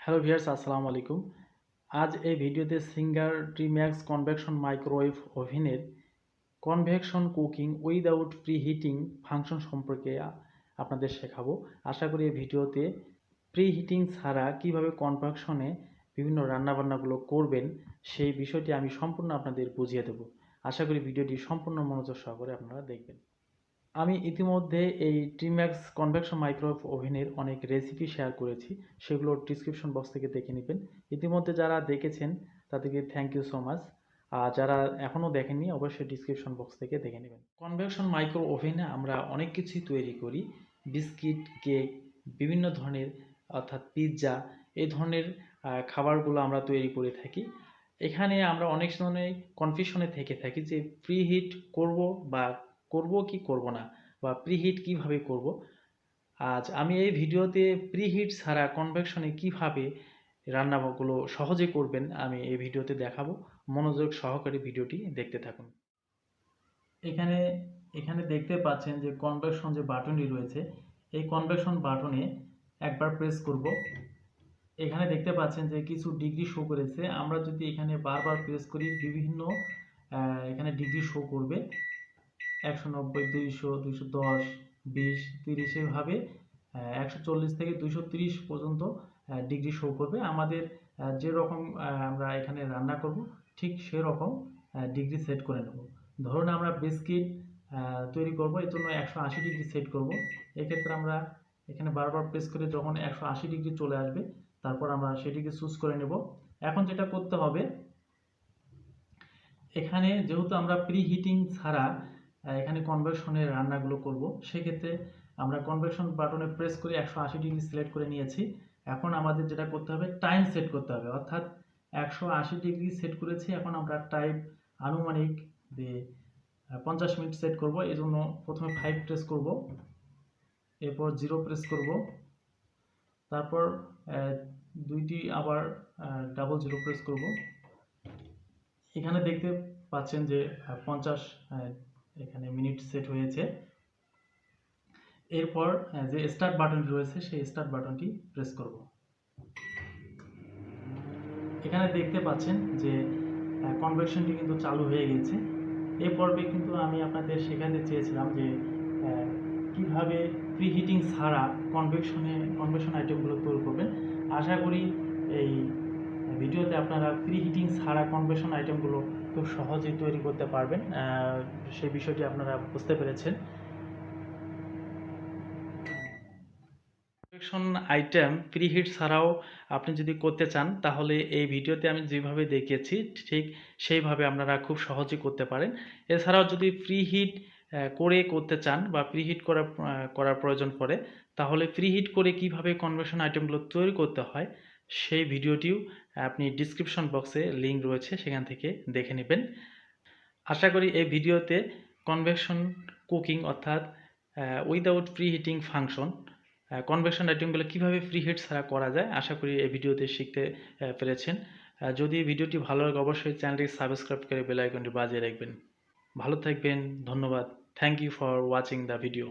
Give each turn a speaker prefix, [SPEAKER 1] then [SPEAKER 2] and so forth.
[SPEAKER 1] Hello viewers, আসসালামু আলাইকুম। আজ এই ভিডিওতে সিঙ্গার ম্যাক্স কনভেকশন মাইক্রোওয়েভ ওভেনের convection cooking without preheating function সম্পর্কে আপনাদের শেখাবো। আশা করি এই ভিডিওতে প্রিহিটিং ছাড়া কিভাবে কনভেকশনে বিভিন্ন রান্নাবান্নাগুলো করবেন সেই বিষয়টি আমি সম্পূর্ণ আপনাদের বুঝিয়ে দেব। আশা করি ভিডিওটি সম্পূর্ণ মনোযোগ সহকারে আপনারা দেখবেন। আমি ইতিমধ্যে এই ম্যাক্স কনভেকশন মাইক্রোওয়েভ ওভেনের অনেক রেসিপি শেয়ার করেছি, সেগুলো ডিসক্রিপশন বক্স থেকে দেখে নেবেন। ইতিমধ্যে যারা দেখেছেন তাদেরকে থ্যাংক ইউ সো মাচ। আর যারা এখনও দেখেননি অবশ্যই ডিসক্রিপশন বক্স থেকে দেখে নেবেন। কনভেকশন মাইক্রো ওভেনে আমরা অনেক কিছুই তৈরি করি, বিস্কিট, কেক, বিভিন্ন ধরনের অর্থাৎ পিৎজা, এই ধরনের খাবারগুলো আমরা তৈরি করে থাকি। এখানে আমরা অনেক সময় কনফিউশনে থেকে থাকি যে প্রিহিট করব বা করব কি করব না, বা প্রিহিট কিভাবে করব। আজ আমি এই ভিডিওতে প্রিহিট ছাড়া কনভেকশনে কিভাবে রান্নাগুলো সহজে করবেন আমি এই ভিডিওতে দেখাবো। মনোযোগ সহকারে ভিডিওটি দেখতে থাকুন। এখানে এখানে দেখতে পাচ্ছেন যে কনভেকশন যে বাটনটি রয়েছে, এই কনভেকশন বাটনে একবার প্রেস করব। এখানে দেখতে পাচ্ছেন যে কিছু ডিগ্রি শো করেছে। আমরা যদি এখানে বারবার প্রেস করি বিভিন্ন এখানে ডিগ্রি শো করবে, 190, 200, 210, 20, 30 এভাবে 140 থেকে 230 পর্যন্ত ডিগ্রি শো করবে। আমাদের যেরকম আমরা এখানে রান্না করব ঠিক সেরকম ডিগ্রি সেট করে নেব। ধরুন আমরা বিস্কিট তৈরি করব, এর জন্য 180 ডিগ্রি সেট করব। এক্ষেত্রে আমরা এখানে বারবার প্রেস করে যখন 180 ডিগ্রি চলে আসবে তারপর আমরা সেটিকে চুজ করে নেব। এখন যেটা করতে হবে, এখানে যেহেতু আমরা প্রিহিটিং ছাড়া এখানে কনভেকশনের রান্নাগুলো করব, সেক্ষেত্রে আমরা কনভেকশন বাটনে প্রেস করে 180 ডিগ্রি সিলেক্ট করে নিয়েছি। এখন আমাদের যেটা করতে হবে টাইম সেট করতে হবে, অর্থাৎ 180 ডিগ্রি সেট করেছি। এখন আমরা টাইম আনুমানিক 50 মিনিট সেট করব। এই জন্য প্রথমে 5 প্রেস করব, এরপর 0 প্রেস করব, তারপর দুইটি আবার ডাবল 0 প্রেস করব। এখানে দেখতে পাচ্ছেন যে 50 এখানে মিনিট সেট হয়েছে। এরপর যে স্টার্ট বাটনটি রয়েছে সেই স্টার্ট বাটনটি প্রেস করব। এখানে দেখতে পাচ্ছেন যে কনভেকশনটি কিন্তু চালু হয়ে গেছে। এই পর্বে কিন্তু আমি আপনাদের শেখাতে চেয়েছিলাম যে কিভাবে প্রিহিটিং ছাড়া কনভেকশন আইটেমগুলো তৈরি করবেন। আশা করি এই ভিডিওতে আপনারা প্রিহিটিং ছাড়া কনভেকশন আইটেমগুলো খুব সহজেই তৈরি করতে পারবেন, সেই বিষয়টি আপনারা বুঝতে পেরেছেন। কনভেকশন আইটেম প্রিহিট ছাড়াও আপনি যদি করতে চান তাহলে এই ভিডিওতে আমি যেভাবে দেখিয়েছি ঠিক সেইভাবে আপনারা খুব সহজেই করতে পারেন। এছাড়াও যদি প্রিহিট করে করতে চান বা প্রিহিট করার প্রয়োজন পড়ে, তাহলে প্রিহিট করে কিভাবে কনভেকশন আইটেমগুলো তৈরি করতে হয় সেই ভিডিওটিও আপনি ডিসক্রিপশন বক্সে লিঙ্ক রয়েছে, সেখান থেকে দেখে নেবেন। আশা করি এই ভিডিওতে কনভেকশন কুকিং অর্থাৎ উইদাউট প্রিহিটিং ফাংশন কনভেকশন আইটেমগুলো কীভাবে প্রিহিট ছাড়া করা যায় আশা করি এই ভিডিওতে শিখতে পেরেছেন। যদি ভিডিওটি ভালো লাগে অবশ্যই চ্যানেলটি সাবস্ক্রাইব করে বেল আইকনটি বাজিয়ে রাখবেন। ভালো থাকবেন, ধন্যবাদ। Thank you for watching the video.